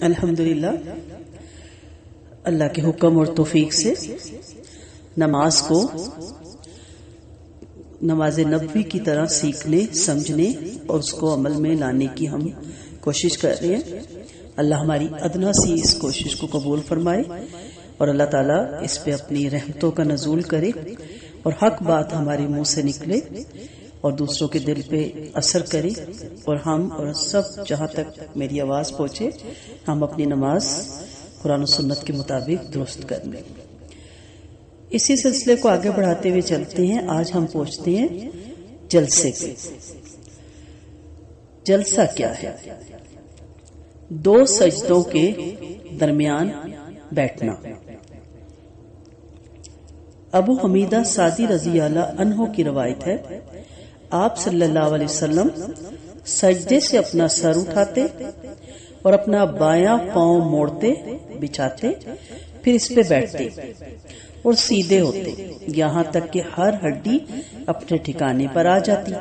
الحمدللہ اللہ کے حکم اور توفیق سے نماز کو نماز نبوی کی طرح سیکھنے سمجھنے اور اس کو عمل میں لانے کی ہم کوشش کر رہے ہیں۔ اللہ ہماری ادنا سی اس کوشش کو قبول فرمائے اور اللہ تعالیٰ اس پہ اپنی رحمتوں کا نزول کرے اور حق بات ہمارے منہ سے نکلے اور دوسروں کے دل پہ اثر کرے اور ہم اور سب جہاں تک میری آواز پہنچے ہم اپنی نماز قرآن و سنت کے مطابق درست کر لیں۔ اسی سلسلے کو آگے بڑھاتے ہوئے چلتے ہیں۔ آج ہم پہنچتے ہیں جلسے پہ۔ جلسہ کیا ہے؟ دو سجدوں کے درمیان بیٹھنا۔ ابو حمیدہ سعدی رضی اللہ عنہ کی روایت ہے، آپ صلی اللہ علیہ وسلم سجدے سے اپنا سر اٹھاتے اور اپنا بایاں پاؤں موڑتے بچھاتے، پھر اس پہ بیٹھتے اور سیدھے ہوتے یہاں تک کہ ہر ہڈی اپنے ٹھکانے پر آ جاتی۔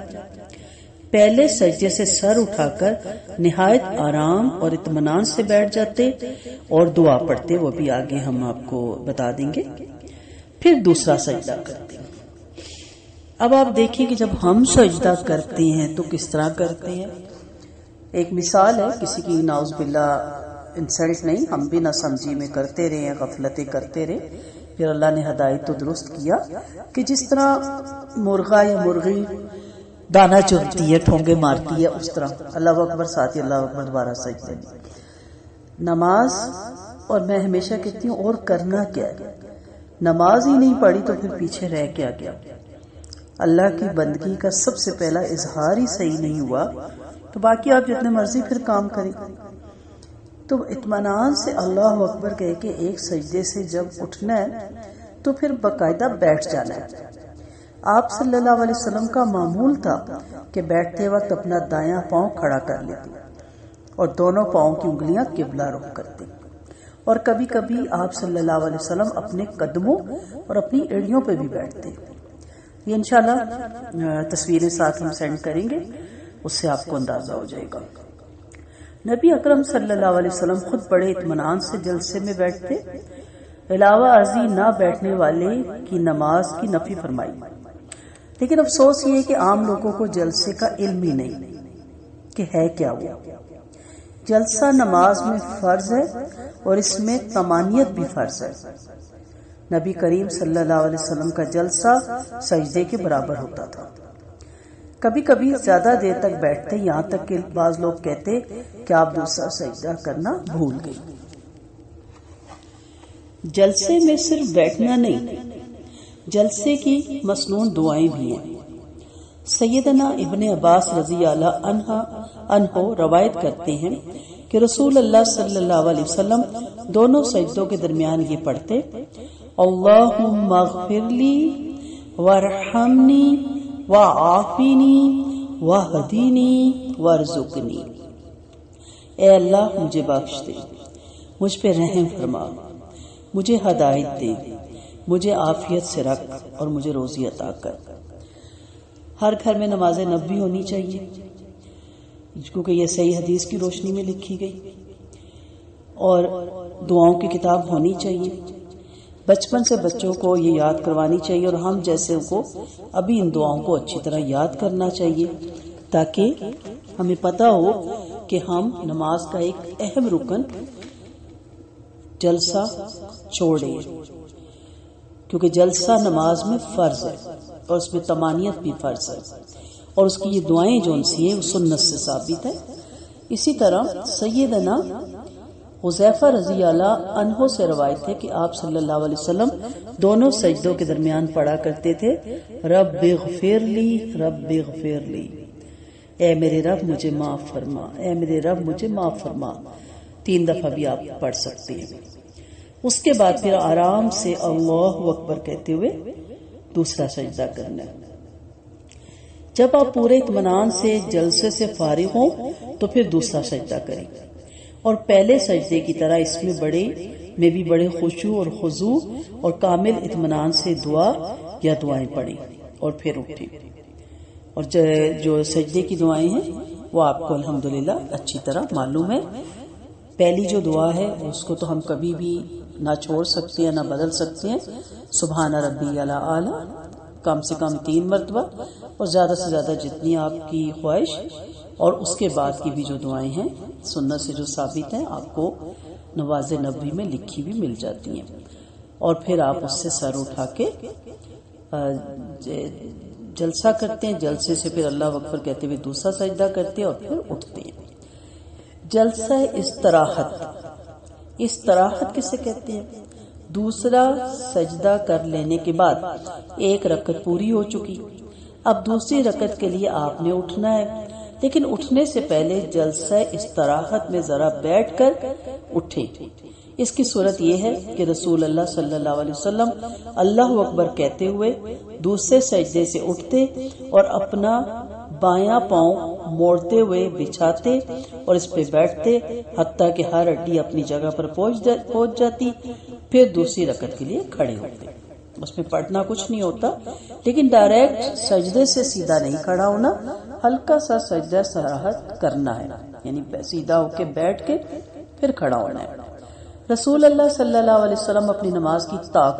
پہلے سجدے سے سر اٹھا کر نہایت آرام اور اطمینان سے بیٹھ جاتے اور دعا پڑھتے، وہ بھی آگے ہم آپ کو بتا دیں گے۔ پھر دوسرا سجدہ کرتے۔ اب آپ دیکھیں کہ جب ہم سجدہ کرتے ہیں تو کس طرح کرتے ہیں۔ ایک مثال ہے، کسی کی نعوذ باللہ انسلٹ نہیں، ہم بھی نہ سمجھی میں کرتے رہے ہیں، غفلتیں کرتے رہے، پھر اللہ نے ہدایت تو درست کیا کہ جس طرح مرغا یا مرغی دانا چگتی ہے، ٹھونگے مارتی ہے، اس طرح اللہ اکبر ساتھ ہی اللہ اکبر دوبارہ سجدے میں۔ نماز، اور میں ہمیشہ کہتی ہوں اور کرنا کیا ہے، نماز ہی نہیں پڑھی تو پھر پیچھے رہ کیا گیا۔ اللہ کی بندگی کا سب سے پہلا اظہار ہی صحیح نہیں ہوا تو باقی آپ جتنے مرضی پھر کام کریں۔ تو اطمینان سے اللہ اکبر کہہ کے ایک سجدے سے جب اٹھنا ہے تو پھر باقاعدہ بیٹھ جانا ہے۔ آپ صلی اللہ علیہ وسلم کا معمول تھا کہ بیٹھتے وقت اپنا دایاں پاؤں کھڑا کر لیتے اور دونوں پاؤں کی انگلیاں قبلہ رخ کرتے، اور کبھی کبھی آپ صلی اللہ علیہ وسلم اپنے قدموں اور اپنی ایڑیوں پہ بھی بیٹھتے۔ یہ انشاءاللہ تصویریں ساتھ ہم سینڈ کریں گے، اس سے آپ کو اندازہ ہو جائے گا۔ نبی اکرم صلی اللہ علیہ وسلم خود بڑے اطمینان سے جلسے میں بیٹھتے، علاوہ ازیں نہ بیٹھنے والے کی نماز کی نفی فرمائی۔ لیکن افسوس یہ ہے کہ عام لوگوں کو جلسے کا علم ہی نہیں کہ ہے کیا وہ۔ جلسہ نماز میں فرض ہے اور اس میں طمانینت بھی فرض ہے۔ نبی کریم صلی اللہ علیہ وسلم کا جلسہ سجدے کے برابر ہوتا تھا۔ کبھی کبھی زیادہ دیر تک بیٹھتے، یہاں تک کہ بعض لوگ کہتے کہ آپ دوسرا سجدہ کرنا بھول گئے۔ جلسے میں صرف بیٹھنا نہیں، جلسے کی مسنون دعائیں بھی ہیں۔ سیدنا ابن عباس رضی اللہ عنہ روایت کرتے ہیں کہ رسول اللہ صلی اللہ علیہ وسلم دونوں سجدوں کے درمیان یہ پڑھتے، اللہم اغفر لی وارحمنی وعافینی وہدینی وارزقنی۔ اے اللہ مجھے بخش دے، مجھ پہ رحم فرما، مجھے ہدایت دے، مجھے عافیت سے رکھ اور مجھے روزی عطا کر۔ ہر گھر میں نماز نبوی ہونی چاہیے کیونکہ یہ صحیح حدیث کی روشنی میں لکھی گئی، اور دعاؤں کی کتاب ہونی چاہیے۔ بچپن سے بچوں کو یہ یاد کروانی چاہیے اور ہم جیسے کو ابھی ان دعاؤں کو اچھی طرح یاد کرنا چاہیے تاکہ ہمیں پتہ ہو کہ ہم نماز کا ایک اہم رکن جلسہ چھوڑیں، کیونکہ جلسہ نماز میں فرض ہے اور اس میں طمانینت بھی فرض ہے، اور اس کی یہ دعائیں جو ان سی ہیں وہ سنت سے ثابت ہے۔ اسی طرح سیدنا حذیفہ رضی اللہ عنہ سے روایت ہے کہ آپ صلی اللہ علیہ وسلم دونوں سجدوں کے درمیان پڑھا کرتے تھے، رب اغفر لی رب اغفر لی، اے میرے رب مجھے معاف فرما، اے میرے رب مجھے معاف فرما۔ 3 دفعہ بھی آپ پڑھ سکتے ہیں۔ اس کے بعد پھر آرام سے اللہ اکبر کہتے ہوئے دوسرا سجدہ کرنا ہے۔ جب آپ پورے اطمینان سے جلسے سے فارغ ہوں تو پھر دوسرا سجدہ کریں، اور پہلے سجدے کی طرح اس میں بھی بڑے خشوع اور خضوع اور کامل اطمینان سے دعا یا دعائیں پڑھیں اور پھر اٹھیں۔ اور جو سجدے کی دعائیں ہیں وہ آپ کو الحمدللہ اچھی طرح معلوم ہے۔ پہلی جو دعا ہے اس کو تو ہم کبھی بھی نہ چھوڑ سکتے ہیں نہ بدل سکتے ہیں، سبحان ربی اعلی، کم سے کم 3 مرتبہ، اور زیادہ سے زیادہ جتنی آپ کی خواہش، اور اس کے بعد کی بھی جو دعائیں ہیں سنت سے جو ثابت ہیں آپ کو نواز نبوی میں لکھی بھی مل جاتی ہیں، اور پھر آپ اس سے سر اٹھا کے جلسہ کرتے ہیں، جلسے سے پھر اللہ اکبر کہتے ہوئے دوسرا سجدہ کرتے ہیں اور پھر اٹھتے ہیں۔ جلسہ استراحت کسے کہتے ہیں؟ دوسرا سجدہ کر لینے کے بعد ایک رکعت پوری ہو چکی، اب دوسری رکعت کے لیے آپ نے اٹھنا ہے، لیکن اٹھنے سے پہلے جلسہ استراحت میں ذرا بیٹھ کر اٹھیں۔ اس کی صورت یہ ہے کہ رسول اللہ صلی اللہ علیہ وسلم اللہ اکبر کہتے ہوئے دوسرے سجدے سے اٹھتے اور اپنا بایاں پاؤں موڑتے ہوئے بچھاتے اور اس پہ بیٹھتے حتیٰ کہ ہر ہڈی اپنی جگہ پر پہنچ جاتی، پھر دوسری رکعت کے لیے کھڑے ہوتے۔ اس میں پڑھنا کچھ نہیں ہوتا، لیکن ڈائریکٹ سجدے سے سیدھا نہیں کھڑا ہونا، ہلکا سا سجدہ استراحت کرنا ہے، یعنی سیدھا ہو کے بیٹھ کے پھر کھڑا ہونا ہے۔ رسول اللہ صلی اللہ علیہ وسلم اپنی نماز کی طاق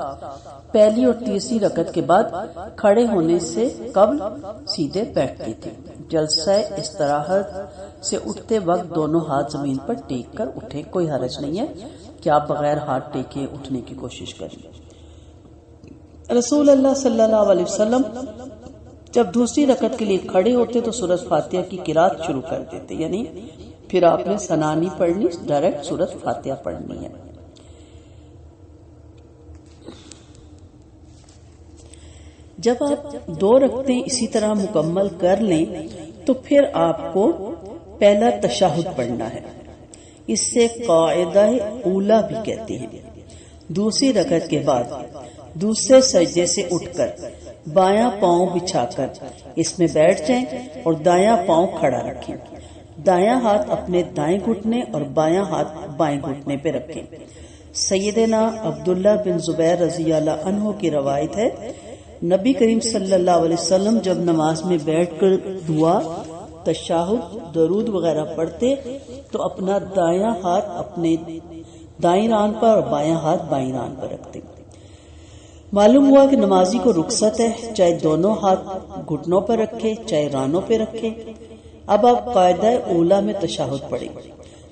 پہلی اور تیسری رکعت کے بعد کھڑے ہونے سے قبل سیدھے بیٹھتے تھے۔ جلسہ استراحت سے اٹھتے وقت دونوں ہاتھ زمین پر ٹیک کر اٹھے، کوئی حرج نہیں ہے کہ آپ بغیر ہاتھ ٹیکے اٹھنے کی کوشش کریں۔ رسول اللہ صلی اللہ علیہ وسلم جب دوسری رکعت کے لیے کھڑے ہوتے تو سورۃ فاتحہ کی قرات شروع کر دیتے، یعنی پھر آپ نے ثنا نہیں پڑھنی، ڈائریکٹ سورۃ فاتحہ پڑھنی ہے۔ جب آپ 2 رکعتیں اسی طرح مکمل کر لیں تو پھر آپ کو پہلا تشہد پڑھنا ہے، اس سے قاعدہ اولا بھی کہتے ہیں۔ دوسری رکعت کے بعد دوسرے سجدے سے اٹھ کر بایاں پاؤں بچھا کر اس میں بیٹھ جائیں اور دایاں پاؤں کھڑا رکھیں، دایاں ہاتھ اپنے دائیں گھٹنے اور بایاں ہاتھ بائیں گھٹنے پہ رکھیں۔ سیدنا عبداللہ بن زبیر رضی اللہ عنہ کی روایت ہے، نبی کریم صلی اللہ علیہ وسلم جب نماز میں بیٹھ کر دعا، تشہد، درود وغیرہ پڑھتے تو اپنا دایاں ہاتھ اپنے دائیں ران پر اور بایاں ہاتھ بائیں ران پر رکھتے۔ معلوم ہوا کہ نمازی کو رخصت ہے، چاہے دونوں ہاتھ گھٹنوں پر رکھے چاہے رانوں پہ رکھے۔ اب آپ قاعدہ اولا میں تشہد پڑھیں۔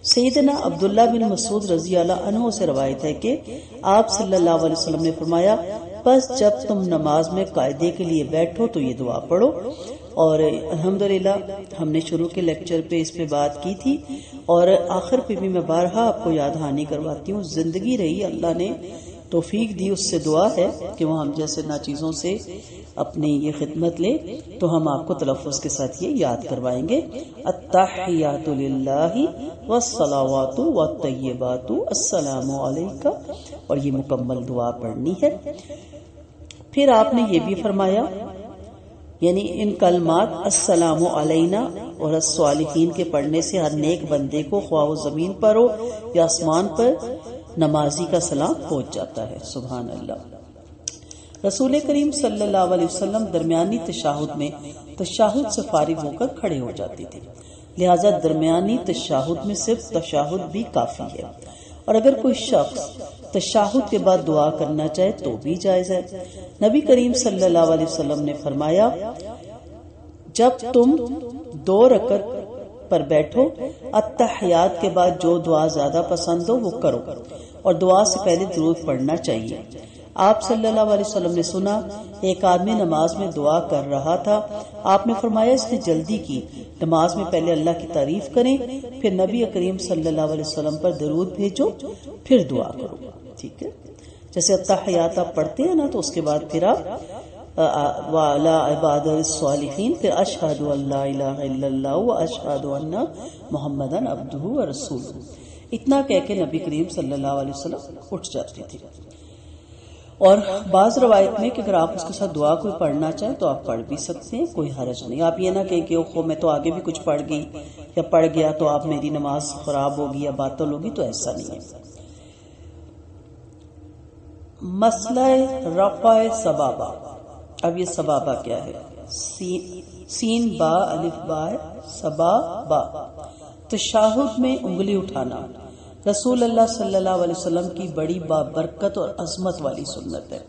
سیدنا عبداللہ بن مسعود رضی اللہ عنہ سے روایت ہے کہ آپ صلی اللہ علیہ وسلم نے فرمایا، بس جب تم نماز میں قاعدے کے لیے بیٹھو تو یہ دعا پڑھو۔ اور الحمدللہ ہم نے شروع کے لیکچر پہ اس پہ بات کی تھی، اور آخر پہ بھی میں بارہا آپ کو یاد دہانی کرواتی ہوں۔ زندگی رہی اللہ نے توفیق دی، اس سے دعا ہے کہ وہ ہم جیسے ناچیزوں سے اپنی یہ خدمت لے تو ہم آپ کو تلفظ کے ساتھ یہ یاد کروائیں گے، التحیات للہ والصلوات والطیبات السلام علیکہ، اور یہ مکمل دعا پڑھنی ہے۔ پھر آپ نے یہ بھی فرمایا، یعنی ان کلمات السلام علینا اور الصالحین کے پڑھنے سے ہر نیک بندے کو خواہ وہ زمین پر ہو یا آسمان پر نمازی کا سلام پہنچ جاتا ہے۔ سبحان اللہ۔ رسول کریم صلی اللہ علیہ وسلم درمیانی تشہد میں تشہد سے فارغ ہو کر کھڑے ہو جاتے تھے، لہٰذا درمیانی تشہد میں صرف تشہد بھی کافی ہے، اور اگر کوئی شخص تشہد کے بعد دعا کرنا چاہے تو بھی جائز ہے۔ نبی کریم صلی اللہ علیہ وسلم نے فرمایا، جب تم 2 رکعت پر بیٹھو، التحیات کے بعد جو دعا زیادہ پسند ہو وہ کرو، اور دعا سے پہلے درود پڑھنا چاہیے۔ آپ صلی اللہ علیہ وسلم نے سنا ایک آدمی نماز میں دعا کر رہا تھا، آپ نے فرمایا اس نے جلدی کی، نماز میں پہلے اللہ کی تعریف کریں، پھر نبی کریم صلی اللہ علیہ وسلم پر درود بھیجو، پھر دعا کرو۔ ٹھیک ہے، جیسے التحیات آپ پڑھتے ہیں نا تو اس کے بعد پھر آپ وعلی عباد الصالحین، پھر اشہد ان لا الہ الا اللہ واشہد ان محمدن عبدہ ورسولہ، اتنا کہہ کے نبی کریم صلی اللہ علیہ وسلم اٹھ جاتے تھے۔ اور بعض روایت میں کہ اگر آپ اس کے ساتھ دعا کوئی پڑھنا چاہیں تو آپ پڑھ بھی سکتے ہیں، کوئی حرج نہیں۔ آپ یہ نہ کہیں کہ اوہ میں تو آگے بھی کچھ پڑھ گئی یا پڑھ گیا تو آپ میری نماز خراب ہوگی یا باطل ہوگی، تو ایسا نہیں ہے۔ مسئلہ رفع سبابہ، اب یہ سبابہ کیا ہے؟ سین با الف با ہے، سبابہ تشہد میں انگلی اٹھانا۔ رسول اللہ صلی اللہ علیہ وسلم کی بڑی بابرکت اور عظمت والی سنت ہے۔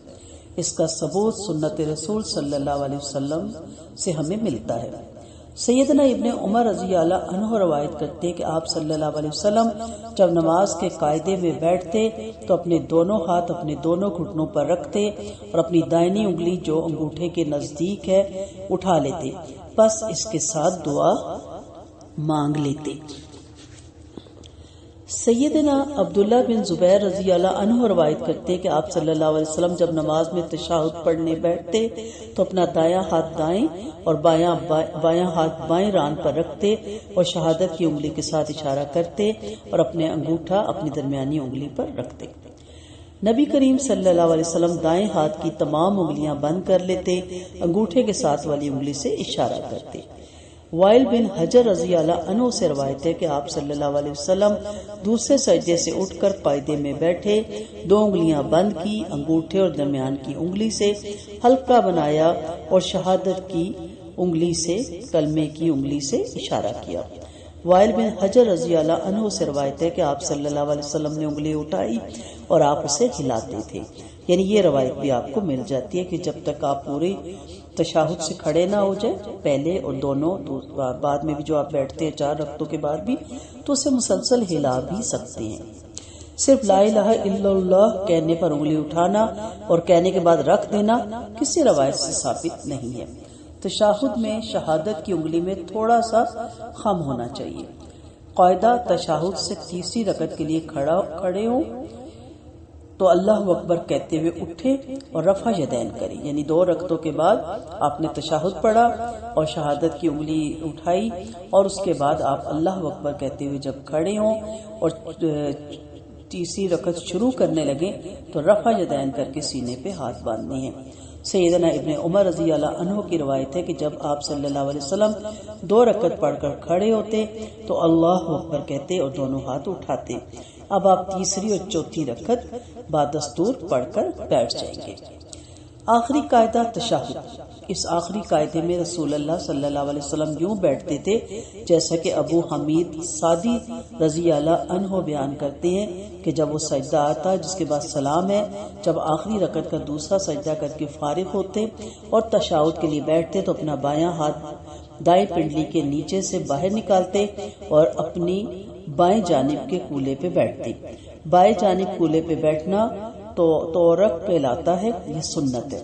اس کا ثبوت سنت رسول صلی اللہ علیہ وسلم سے ہمیں ملتا ہے۔ سیدنا ابن عمر رضی اللہ عنہ روایت کرتے ہیں کہ آپ صلی اللہ علیہ وسلم جب نماز کے قاعدے میں بیٹھتے تو اپنے دونوں ہاتھ اپنے دونوں گھٹنوں پر رکھتے اور اپنی دائنی انگلی جو انگوٹھے کے نزدیک ہے اٹھا لیتے، بس اس کے ساتھ دعا مانگ لیتے۔ سیدنا عبداللہ بن زبیر رضی اللہ عنہ روایت کرتے کہ آپ صلی اللہ علیہ وسلم جب نماز میں تشہد پڑھنے بیٹھتے تو اپنا دایاں ہاتھ دائیں اور بایاں ہاتھ بائیں ران پر رکھتے اور شہادت کی انگلی کے ساتھ اشارہ کرتے اور اپنے انگوٹھا اپنی درمیانی انگلی پر رکھتے۔ نبی کریم صلی اللہ علیہ وسلم دائیں ہاتھ کی تمام انگلیاں بند کر لیتے، انگوٹھے کے ساتھ والی انگلی سے اشارہ کرتے۔ وائل بن حجر رضی اللہ عنہ سے روایت ہے کہ آپ صلی اللہ علیہ وسلم دوسرے سجدے سے اٹھ کر قاعدے میں بیٹھے، دو انگلیاں بند کی، انگوٹھے اور درمیان کی انگلی سے حلقہ بنایا اور شہادت کی انگلی سے کلمے کی انگلی سے اشارہ کیا۔ وائل بن حجر رضی اللہ عنہ سے روایت ہے کہ آپ صلی اللہ علیہ وسلم نے انگلی اٹھائی اور آپ اسے ہلاتے تھے، یعنی یہ روایت بھی آپ کو مل جاتی ہے کہ جب تک آپ پوری تشہد سے کھڑے نہ ہو جائے، پہلے اور دونوں بعد میں بھی جو آپ بیٹھتے ہیں 4 رکعتوں کے بعد بھی، تو اسے مسلسل ہلا بھی سکتے ہیں۔ صرف لا الہ الا اللہ کہنے پر انگلی اٹھانا اور کہنے کے بعد رکھ دینا کسی روایت سے ثابت نہیں ہے۔ تشہد میں شہادت کی انگلی میں تھوڑا سا خم ہونا چاہیے۔ قاعدہ تشہد سے تیسری رکعت کے لیے کھڑے ہوں تو اللہ اکبر کہتے ہوئے اٹھے اور رفع یدین کریں، یعنی 2 رکعتوں کے بعد آپ نے تشہد پڑھا اور شہادت کی انگلی اٹھائی اور اس کے بعد آپ اللہ اکبر کہتے ہوئے جب کھڑے ہوں اور تیسری رکعت شروع کرنے لگے تو رفع یدین کر کے سینے پہ ہاتھ باندھنے ہیں۔ سیدنا ابن عمر رضی اللہ عنہ کی روایت ہے کہ جب آپ صلی اللہ علیہ وسلم 2 رکعت پڑھ کر کھڑے ہوتے تو اللہ اکبر کہتے اور دونوں ہاتھ اٹھاتے۔ اب آپ تیسری اور چوتھی رکعت بادستور پڑھ کر بیٹھ جائیں گے۔ آخری قاعدہ تشہد۔ اس آخری قاعدے میں رسول اللہ صلی اللہ علیہ وسلم یوں بیٹھتے تھے جیسا کہ ابو حمید سعدی رضی اللہ عنہ بیان کرتے ہیں کہ جب وہ سجدہ آتا جس کے بعد سلام ہے، جب آخری رکعت کا دوسرا سجدہ کر کے فارغ ہوتے اور تشہد کے لیے بیٹھتے تو اپنا بایاں ہاتھ دائیں پنڈلی کے نیچے سے باہر نکالتے اور اپنی بائیں جانب کے کولے پہ بیٹھتے۔ بائیں جانب کولے پہ بیٹھنا تو تورک کہلاتا ہے، یہ سنت ہے۔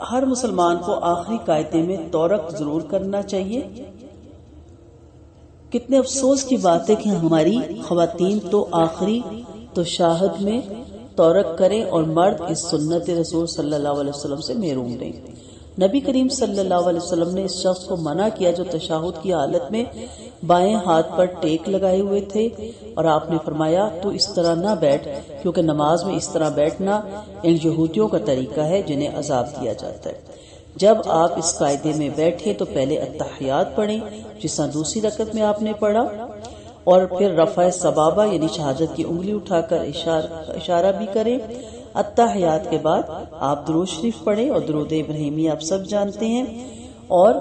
ہر مسلمان کو آخری قاعدے میں تورک ضرور کرنا چاہیے۔ کتنے افسوس کی بات ہے کہ ہماری خواتین تو آخری تشہد میں تورک کریں اور مرد اس سنت رسول صلی اللہ علیہ وسلم سے محروم رہیں۔ نبی کریم صلی اللہ علیہ وسلم نے اس شخص کو منع کیا جو تشہد کی حالت میں بائیں ہاتھ پر ٹیک لگائے ہوئے تھے، اور آپ نے فرمایا تو اس طرح نہ بیٹھ، کیونکہ نماز میں اس طرح بیٹھنا ان یہودیوں کا طریقہ ہے جنہیں عذاب دیا جاتا ہے۔ جب آپ اس قاعدے میں بیٹھے تو پہلے التحیات پڑھیں جس طرح دوسری رکعت میں آپ نے پڑھا، اور پھر رفع سبابہ یعنی شہادت کی انگلی اٹھا کر اشارہ بھی کریں۔ التحیات کے بعد آپ درود شریف پڑھیں اور درود ابراہیمی آپ سب جانتے ہیں، اور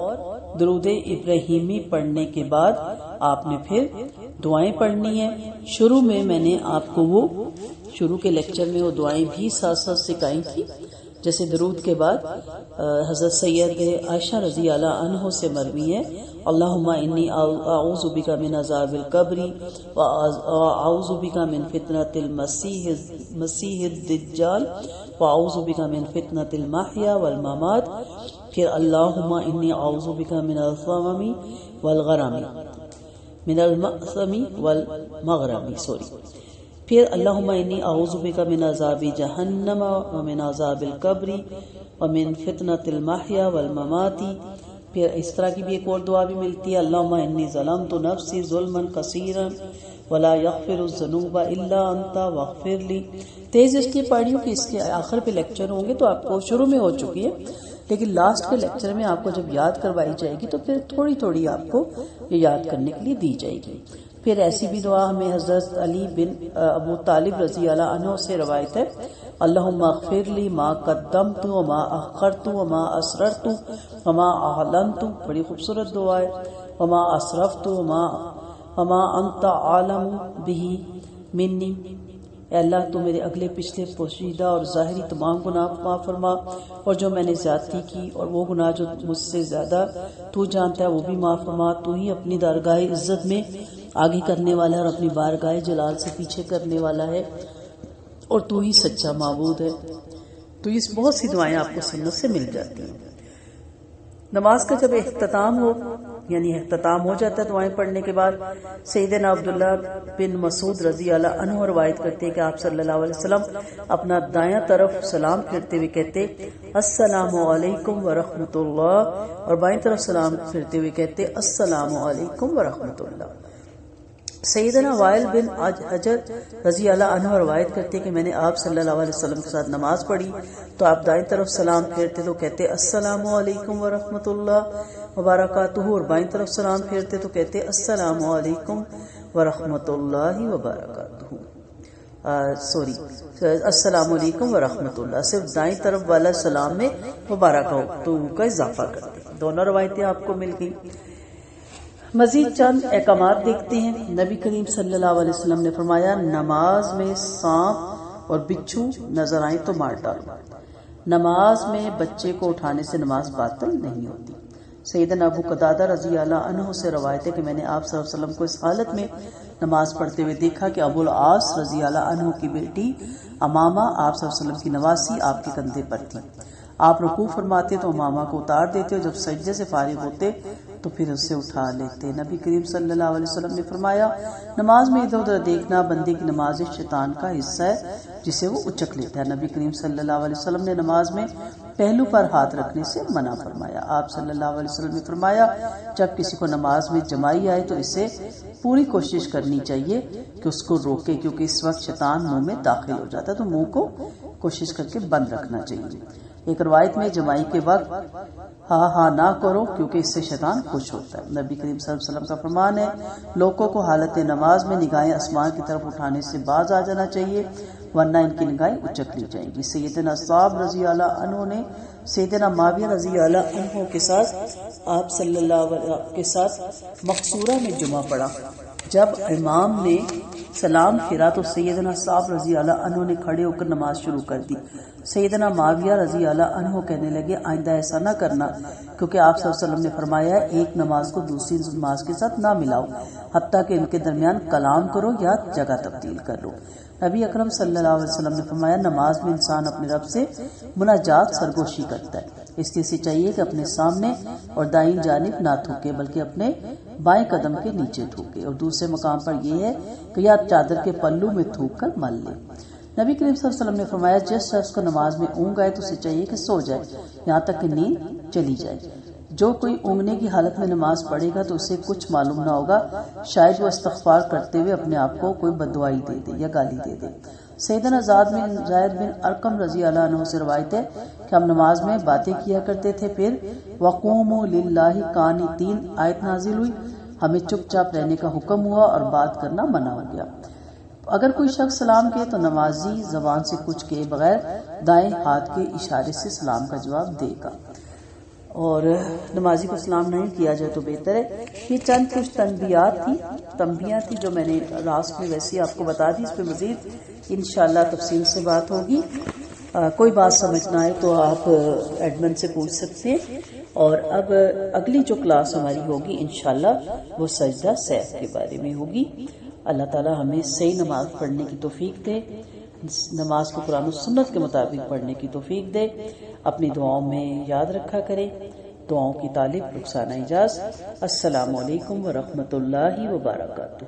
درود ابراہیمی پڑھنے کے بعد آپ نے پھر دعائیں پڑھنی ہیں۔ شروع میں میں نے آپ کو شروع کے لیکچر میں وہ دعائیں بھی ساتھ ساتھ سکھائی تھی، جیسے درود کے بعد حضرت سید عائشہ رضی اللہ عنہ سے مروی ہے، اللہم انی اعوذ بک من عذاب القبر واعوذ بک من فتنۃ المسیح الدجال واعوذ بک من فتنۃ المحیا والممات، پھر اللہم انی اعوذ بک من الغم والمغرم پھر اللہم انی اعوذ بک من عذاب جہنم ومن عذاب القبر ومن فتنۃ المحیا والممات۔ پھر اس طرح کی بھی ایک اور دعا بھی ملتی ہے، اللہم انی ظلمت نفسی ظلما کثیرا ولا یغفر الذنوب الا انت واغفر لی۔ تیز اس لیے پڑھی ہوں کہ اس کے آخر پہ لیکچر ہوں گے تو آپ کو شروع میں ہو چکی ہے، لیکن لاسٹ کے لیکچر میں آپ کو جب یاد کروائی جائے گی تو پھر تھوڑی تھوڑی آپ کو یہ یاد کرنے کے لیے دی جائے گی۔ پھر ایسی بھی دعا ہمیں حضرت علی بن ابو طالب رضی اللہ عنہ سے روایت ہے، اللہم اغفر لی ما قدمت وما اخرت وما اسررت وما اعلنت، بڑی خوبصورت دعا ہے، وما اسرفت وما وما انت عالم به منی، اے اللہ تو میرے اگلے پچھلے پوشیدہ اور ظاہری تمام گناہ معاف فرما، اور جو میں نے زیادتی کی اور وہ گناہ جو مجھ سے زیادہ تو جانتا ہے وہ بھی معاف فرما۔ تو ہی اپنی درگاہ عزت میں آگے کرنے والا ہے اور اپنی بارگاہ جلال سے پیچھے کرنے والا ہے، اور تو ہی سچا معبود ہے۔ تو یہ بہت سی دعائیں آپ کو سنت سے مل جاتی ہیں۔ نماز کا جب اختتام ہو، یعنی اختتام ہو جاتا ہے دعائیں پڑھنے کے بعد، سیدنا عبداللہ بن مسعود رضی اللہ عنہ روایت کرتے ہیں کہ آپ صلی اللہ علیہ وسلم اپنا دایاں طرف سلام پھیرتے ہوئے کہتے السلام علیکم ورحمۃ اللہ، اور بائیں طرف سلام پھیرتے ہوئے کہتے السلام علیکم ورحمۃ اللہ۔ سیدنا وائل بن حجر رضی اللہ عنہ روایت کرتے کہ میں نے آپ صلی اللہ علیہ وسلم کے ساتھ نماز پڑھی تو آپ دائیں طرف سلام پھیرتے تو کہتے السلام علیکم ورحمۃ اللہ وبرکاتہ، اور بائیں طرف سلام پھیرتے تو کہتے السلام علیکم ورحمۃ اللہ وبرکاتہ۔ السلام علیکم ورحمۃ اللہ، صرف دائیں طرف والا سلام میں وبرکاتہ کا اضافہ کرتے۔ دونوں روایتیں آپ کو مل گئی۔ مزید چند احکامات دیکھتے ہیں۔ نبی کریم صلی اللہ علیہ وسلم نے فرمایا نماز میں سانپ اور بچھو نظر آئیں تو مار ڈالو۔ نماز میں بچے کو اٹھانے سے نماز باطل نہیں ہوتی۔ سیدنا ابو قتادہ رضی اللہ عنہ سے روایت ہے کہ میں نے آپ صلی اللہ علیہ وسلم کو اس حالت میں نماز پڑھتے ہوئے دیکھا کہ ابو العاص رضی اللہ عنہ کی بیٹی امامہ آپ صلی اللہ علیہ وسلم کی نواسی آپ کے کندھے پر تھی۔ آپ رکوع فرماتے تو امامہ کو اتار دیتے اور جب سجدے سے فارغ ہوتے تو پھر اسے اٹھا لیتے۔ نبی کریم صلی اللہ علیہ وسلم نے فرمایا نماز میں ادھر ادھر دیکھنا بندے کی نماز شیطان کا حصہ ہے جسے وہ اچک لیتا ہے۔ نبی کریم صلی اللہ علیہ وسلم نے نماز میں پہلو پر ہاتھ رکھنے سے منع فرمایا۔ آپ صلی اللہ علیہ وسلم نے فرمایا جب کسی کو نماز میں جمائی آئے تو اسے پوری کوشش کرنی چاہیے کہ اس کو روکے، کیونکہ اس وقت شیطان منہ میں داخل ہو جاتا ہے، تو منہ کو کوشش کر کے بند رکھنا چاہیے۔ ایک روایت میں جمائی کے وقت ہاں ہاں نہ کرو کیونکہ اس سے شیطان خوش ہوتا ہے۔ نبی کریم صلی اللہ علیہ وسلم کا فرمان ہے لوگوں کو حالت نماز میں نگاہیں آسمان کی طرف اٹھانے سے باز آ جانا چاہیے ورنہ ان کی نگاہیں اچک لی جائیں گی۔ سیدنا صاحب رضی اللہ عنہ نے سیدنا معاویہ رضی اللہ عنہ کے ساتھ آپ صلی اللہ علیہ وسلم کے ساتھ مقصورہ میں جمعہ پڑھا۔ جب امام نے سلام پھیرا تو سیدنا صاحب رضی اللہ عنہ نے کھڑے ہو کر نماز شروع کر دی۔ سیدنا معاویہ رضی اللہ عنہ کہنے لگے آئندہ ایسا نہ کرنا، کیونکہ آپ صلی اللہ علیہ وسلم نے فرمایا ایک نماز کو دوسری نماز کے ساتھ نہ ملاؤ حتیٰ کہ ان کے درمیان کلام کرو یا جگہ تبدیل کر لو۔ نبی اکرم صلی اللہ علیہ وسلم نے فرمایا نماز میں انسان اپنے رب سے مناجات سرگوشی کرتا ہے، اس لیے اسے چاہیے کہ اپنے سامنے اور دائیں جانب نہ تھوکے بلکہ اپنے بائیں قدم کے نیچے تھوکے، اور دوسرے مقام پر یہ ہے کہ یا چادر کے پلو میں تھوک کر مل لے۔ نبی کریم صلی اللہ علیہ وسلم نے فرمایا جس شخص کو نماز میں اونگ آئے تو اسے چاہیے کہ سو جائے یہاں تک کہ نیند چلی جائے۔ جو کوئی اونگنے کی حالت میں نماز پڑھے گا تو اسے کچھ معلوم نہ ہوگا، شاید وہ استغفار کرتے ہوئے اپنے آپ کو کوئی بددعائی دے دے یا گالی دے دے۔ سیدنا زید بن ارقم رضی اللہ عنہ سے روایت ہے کہ ہم نماز میں باتیں کیا کرتے تھے، پھر وَقُومُوا لِلَّهِ قَانِتِينَ آیت نازل ہوئی، ہمیں چپ چاپ رہنے کا حکم ہوا اور بات کرنا منع ہو گیا۔ اگر کوئی شخص سلام کہے تو نمازی زبان سے کچھ کہے بغیر دائیں ہاتھ کے اشارے سے سلام کا جواب دے گا، اور نمازی کو سلام نہیں کیا جائے تو بہتر ہے۔ یہ چند کچھ تنبیہات تھی جو میں نے لاسٹ میں ویسے آپ کو بتا دی، اس پہ مزید انشاءاللہ تفصیل سے بات ہوگی۔ کوئی بات سمجھ نہ آئے تو آپ ایڈمن سے پوچھ سکتے ہیں۔ اور اب اگلی جو کلاس ہماری ہوگی انشاءاللہ وہ سجدہ سہو کے بارے میں ہوگی۔ اللہ تعالی ہمیں صحیح نماز پڑھنے کی توفیق دے، نماز کو قرآن و سنت کے مطابق پڑھنے کی توفیق دے۔ اپنی دعاؤں میں یاد رکھا کریں۔ دعاؤں کی طالب رخسانہ اجاز۔ السلام علیکم ورحمۃ اللہ وبرکاتہ۔